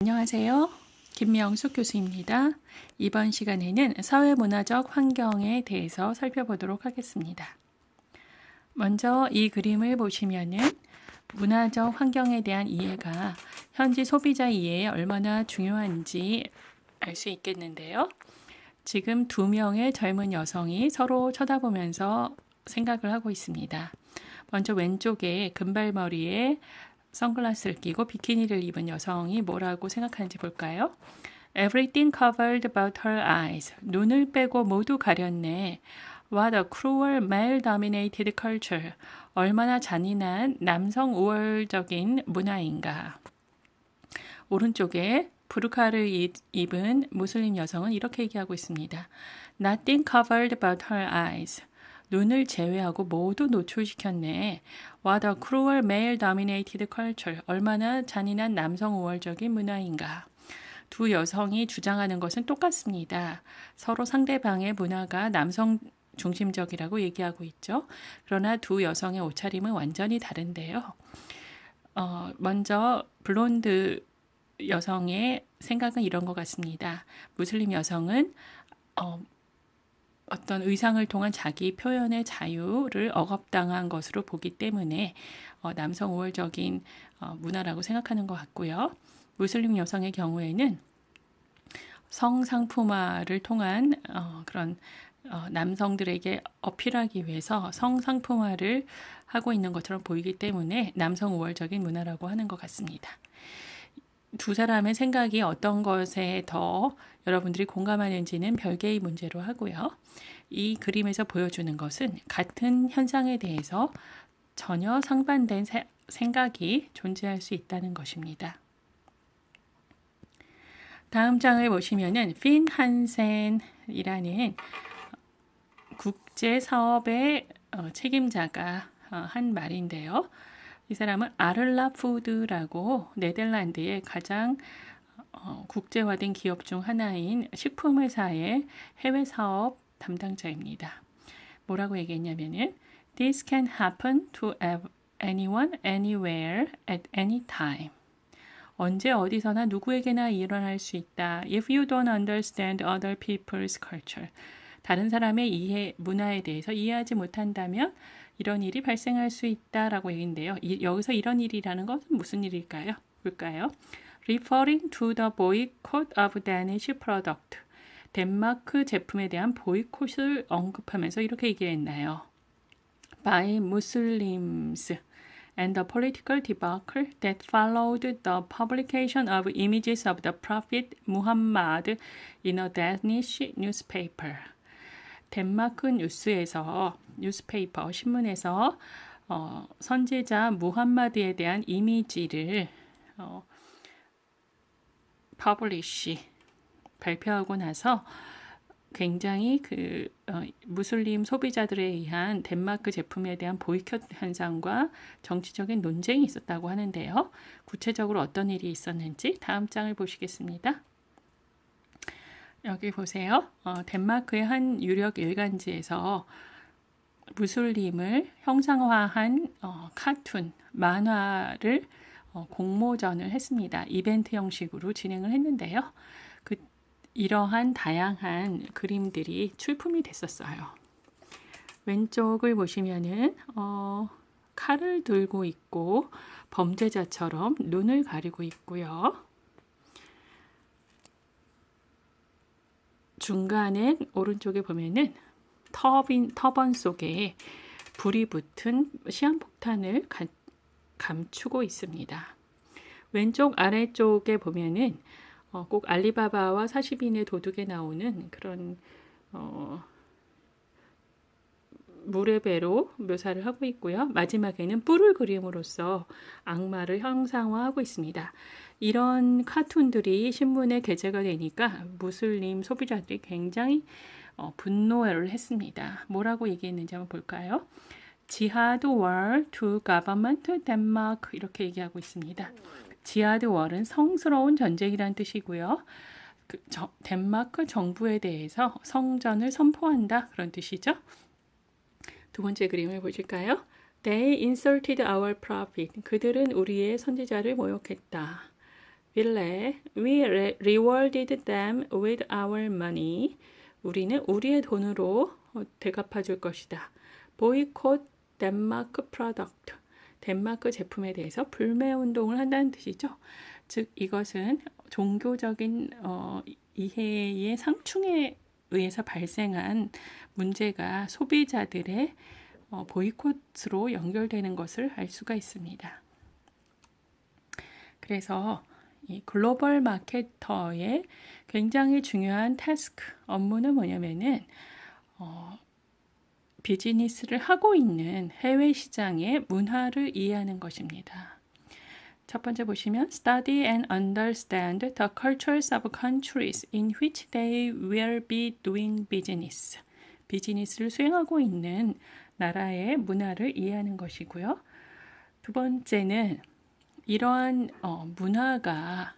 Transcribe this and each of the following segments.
안녕하세요. 김명숙 교수입니다. 이번 시간에는 사회문화적 환경에 대해서 살펴보도록 하겠습니다. 먼저 이 그림을 보시면은 문화적 환경에 대한 이해가 현지 소비자 이해에 얼마나 중요한지 알 수 있겠는데요. 지금 두 명의 젊은 여성이 서로 쳐다보면서 생각을 하고 있습니다. 먼저 왼쪽에 금발머리에 선글라스를 끼고 비키니를 입은 여성이 뭐라고 생각하는지 볼까요? Everything covered about her eyes. 눈을 빼고 모두 가렸네. What a cruel male-dominated culture. 얼마나 잔인한 남성 우월적인 문화인가. 오른쪽에 부르카를 입은 무슬림 여성은 이렇게 얘기하고 있습니다. Nothing covered about her eyes. 눈을 제외하고 모두 노출시켰네. What a cruel male-dominated culture. 얼마나 잔인한 남성 우월적인 문화인가. 두 여성이 주장하는 것은 똑같습니다. 서로 상대방의 문화가 남성 중심적이라고 얘기하고 있죠. 그러나 두 여성의 옷차림은 완전히 다른데요. 먼저 블론드 여성의 생각은 이런 것 같습니다. 무슬림 여성은 어떤 의상을 통한 자기 표현의 자유를 억압당한 것으로 보기 때문에 남성 우월적인 문화라고 생각하는 것 같고요. 무슬림 여성의 경우에는 성상품화를 통한 그런 남성들에게 어필하기 위해서 성상품화를 하고 있는 것처럼 보이기 때문에 남성 우월적인 문화라고 하는 것 같습니다. 두 사람의 생각이 어떤 것에 더 여러분들이 공감하는지는 별개의 문제로 하고요. 이 그림에서 보여주는 것은 같은 현상에 대해서 전혀 상반된 생각이 존재할 수 있다는 것입니다. 다음 장을 보시면은 핀 한센이라는 국제 사업의 책임자가 한 말인데요. 이 사람은 아를라 푸드라고 네덜란드의 가장 국제화된 기업 중 하나인 식품회사의 해외 사업 담당자입니다. 뭐라고 얘기했냐면은 This can happen to anyone, anywhere, at any time. 언제 어디서나 누구에게나 일어날 수 있다. If you don't understand other people's culture. 다른 사람의 문화에 대해서 이해하지 못한다면 이런 일이 발생할 수 있다라고 얘기인데요. 여기서 이런 일이라는 것은 무슨 일일까요? 볼까요? Referring to the boycott of Danish product. 덴마크 제품에 대한 보이콧을 언급하면서 이렇게 얘기했나요? By Muslims and the political debacle that followed the publication of images of the Prophet Muhammad in a Danish newspaper. 덴마크 뉴스페이퍼 신문에서 선지자 무함마드에 대한 이미지를 발표하고 나서 굉장히 무슬림 소비자들에 의한 덴마크 제품에 대한 보이콧 현상과 정치적인 논쟁이 있었다고 하는데요. 구체적으로 어떤 일이 있었는지 다음 장을 보시겠습니다. 여기 보세요. 덴마크의 한 유력 일간지에서 무슬림을 형상화한 카툰, 만화를 공모전을 했습니다. 이벤트 형식으로 진행을 했는데요. 이러한 다양한 그림들이 출품이 됐었어요. 왼쪽을 보시면은 칼을 들고 있고 범죄자처럼 눈을 가리고 있고요. 중간에 오른쪽에 보면은 터번 속에 불이 붙은 시한폭탄을 감추고 있습니다. 왼쪽 아래쪽에 보면은 꼭 알리바바와 40인의 도둑에 나오는 그런 물의 배로 묘사를 하고 있고요. 마지막에는 뿔을 그림으로써 악마를 형상화하고 있습니다. 이런 카툰들이 신문에 게재가 되니까 무슬림 소비자들이 굉장히 분노를 했습니다. 뭐라고 얘기했는지 한번 볼까요? Jihad war to government Denmark 이렇게 얘기하고 있습니다. 지하드 월은 성스러운 전쟁이란 뜻이고요. 덴마크 정부에 대해서 성전을 선포한다 그런 뜻이죠. 두 번째 그림을 보실까요? They insulted our prophet. 그들은 우리의 선지자를 모욕했다. We rewarded them with our money. 우리는 우리의 돈으로 대갚아 줄 것이다. Boycott Denmark product. 덴마크 제품에 대해서 불매 운동을 한다는 뜻이죠. 즉 이것은 종교적인 이해의 상충에 의해서 발생한 문제가 소비자들의 보이콧으로 연결되는 것을 알 수가 있습니다. 그래서 이 글로벌 마케터의 굉장히 중요한 업무는 뭐냐면은 비즈니스를 하고 있는 해외 시장의 문화를 이해하는 것입니다. 첫 번째 보시면 Study and understand the cultures of countries in which they will be doing business. 비즈니스를 수행하고 있는 나라의 문화를 이해하는 것이고요. 두 번째는 이러한 문화가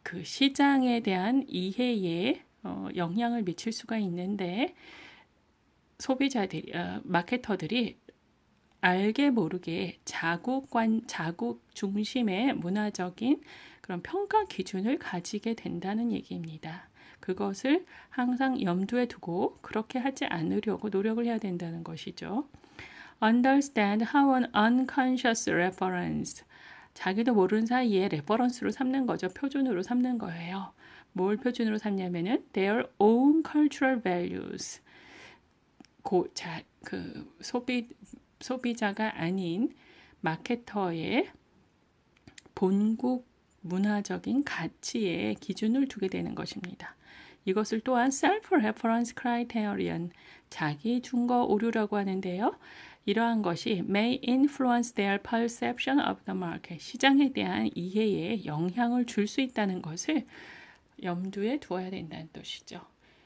그 시장에 대한 이해에 영향을 미칠 수가 있는데 마케터들이 알게 모르게 자국 중심의 문화적인 그런 평가 기준을 가지게 된다는 얘기입니다. 그것을 항상 염두에 두고 그렇게 하지 않으려고 노력을 해야 된다는 것이죠. Understand how an unconscious reference. 자기도 모르는 사이에 레퍼런스로 삼는 거죠. 표준으로 삼는 거예요. 뭘 표준으로 삼냐면은 their own cultural values. 소비자가 아닌 마케터의 본국 문화적인 가치에 기준을 두게 되는 것입니다. 이것을 또한 self-reference criterion, 자기 증거 오류라고 하는데요. 이러한 것이 may influence their perception of the market, 시장에 대한 이해에 영향을 줄 수 있다는 것을 염두에 두어야 된다는 뜻이죠.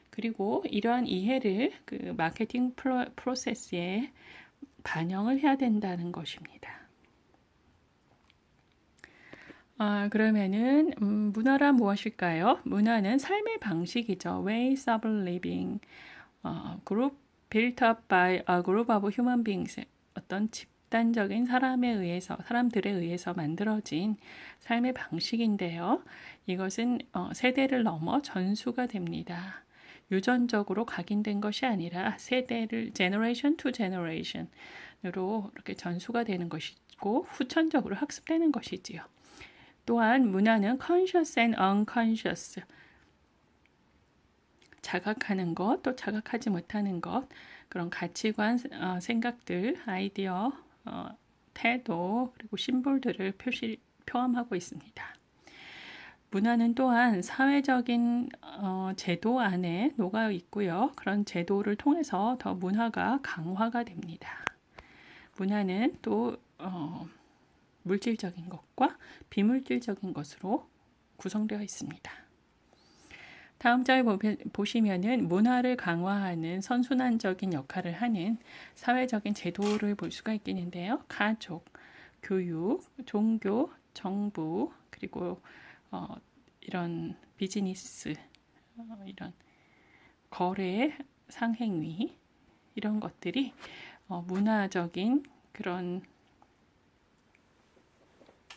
그리고 이러한 이해를 그 마케팅 프로세스에 반영을 해야 된다는 것입니다. 그러면은 문화란 무엇일까요? 문화는 삶의 방식이죠. Ways of living, built up by a group of human beings. 어떤 집단적인 사람들에 의해서 만들어진 삶의 방식인데요. 이것은 세대를 넘어 전수가 됩니다. 유전적으로 각인된 것이 아니라 세대를 generation to generation으로 이렇게 전수가 되는 것이고 후천적으로 학습되는 것이지요. 또한 문화는 conscious and unconscious, 자각하는 것, 또 자각하지 못하는 것, 그런 가치관, 생각들, 아이디어, 태도, 그리고 심볼들을 포함하고 있습니다. 문화는 또한 사회적인 제도 안에 녹아 있고요. 그런 제도를 통해서 더 문화가 강화가 됩니다. 문화는 또 물질적인 것과 비물질적인 것으로 구성되어 있습니다. 다음 절 보시면은 문화를 강화하는 선순환적인 역할을 하는 사회적인 제도를 볼 수가 있겠는데요. 가족, 교육, 종교, 정부, 그리고 이런 비즈니스, 이런 거래, 상행위 이런 것들이 문화적인 그런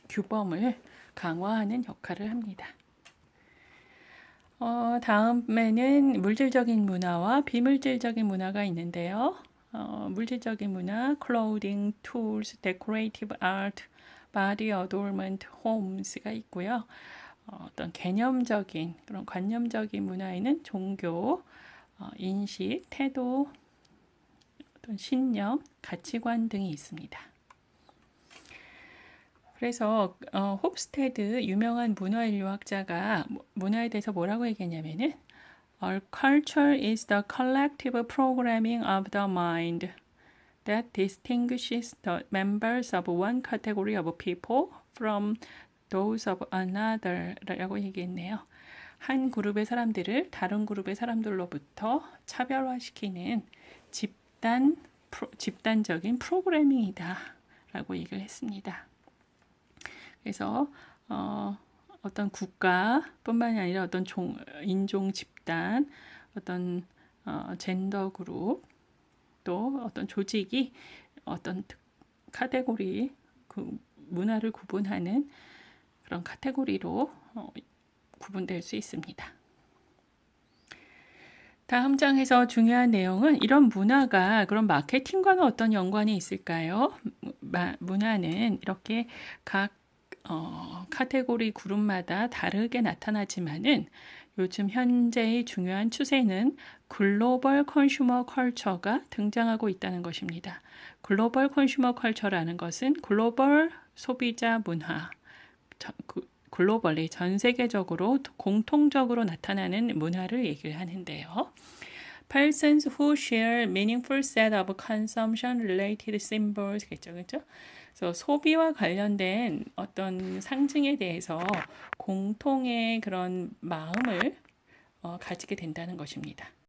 규범을 강화하는 역할을 합니다. 다음에는 물질적인 문화와 비물질적인 문화가 있는데요. 물질적인 문화, clothing, tools, decorative art, body adornment, homes가 있고요. 어떤 개념적인 그런 관념적인 문화에는 종교, 인식, 태도, 어떤 신념, 가치관 등이 있습니다. 그래서 홉스테드 유명한 문화인류학자가 문화에 대해서 뭐라고 얘기했냐면은 Our culture is the collective programming of the mind that distinguishes the members of one category of people from those of another 라고 얘기했네요. 한 그룹의 사람들을 다른 그룹의 사람들로부터 차별화시키는 집단적인 프로그래밍이다 라고 얘기를 했습니다. 그래서 어떤 국가뿐만이 아니라 어떤 인종 집단, 어떤 젠더 그룹, 또 어떤 조직이 어떤 카테고리, 그 문화를 구분하는 그런 카테고리로 구분될 수 있습니다. 다음 장에서 중요한 내용은 이런 문화가 그런 마케팅과는 어떤 연관이 있을까요? 문화는 이렇게 각 카테고리 그룹마다 다르게 나타나지만은 요즘 현재의 중요한 추세는 글로벌 컨슈머 컬처가 등장하고 있다는 것입니다. 글로벌 컨슈머 컬처라는 것은 글로벌 소비자 문화, 글로벌리 전 세계적으로 공통적으로 나타나는 문화를 얘기를 하는데요. Persons who share meaningful set of consumption related symbols겠죠, 그렇죠? 그래서 소비와 관련된 어떤 상징에 대해서 공통의 그런 마음을 가지게 된다는 것입니다.